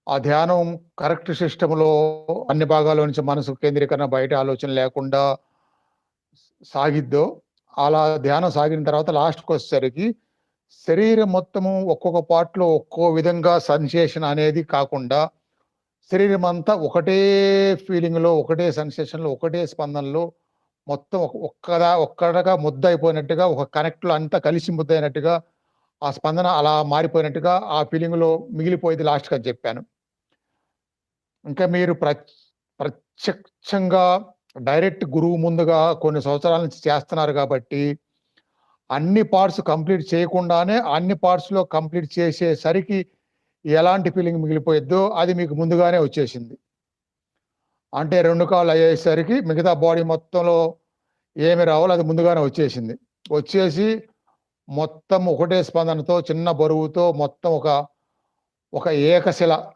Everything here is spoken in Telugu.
ఆ ధ్యానం కరెక్ట్ సిస్టమ్‌లో అన్ని భాగాల నుంచి మనసు కేంద్రీకరణ, బయట ఆలోచన లేకుండా సాగిద్దో, అలా ధ్యానం సాగిన తర్వాత లాస్ట్‌కొచ్చేసరికి శరీరం మొత్తము ఒక్కొక్క పార్ట్‌లో ఒక్కో విధంగా సెన్సేషన్ అనేది కాకుండా, శరీరమంతా ఒకటే ఫీలింగ్‌లో, ఒకటే సెన్సేషన్‌లో, ఒకటే స్పందనలో మొత్తం ఒక్కడగా ముద్దయిపోయినట్టుగా, ఒక కనెక్ట్‌లో అంతా కలిసి ముద్దయినట్టుగా, ఆ స్పందన అలా మారిపోయినట్టుగా ఆ ఫీలింగ్‌లో మిగిలిపోయేది లాస్ట్‌కని చెప్పాను. ఇంకా మీరు ప్రత్యక్షంగా డైరెక్ట్ గురువు ముందుగా కొన్ని సంవత్సరాల నుంచి చేస్తున్నారు గాబట్టి, అన్ని పార్ట్స్ కంప్లీట్ చేయకుండానే అన్ని పార్ట్స్‌లో కంప్లీట్ చేసేసరికి ఎలాంటి ఫీలింగ్ మిగిలిపోయిద్దో అది మీకు ముందుగానే వచ్చేసింది. అంటే 2 కాళ్ళు అయ్యేసరికి మిగతా బాడీ మొత్తంలో ఏమి రావాలో అది ముందుగానే వచ్చేసింది. వచ్చేసి మొత్తం ఒకటే స్పందనతో చిన్న బరువుతో మొత్తం ఒక ఏకశిల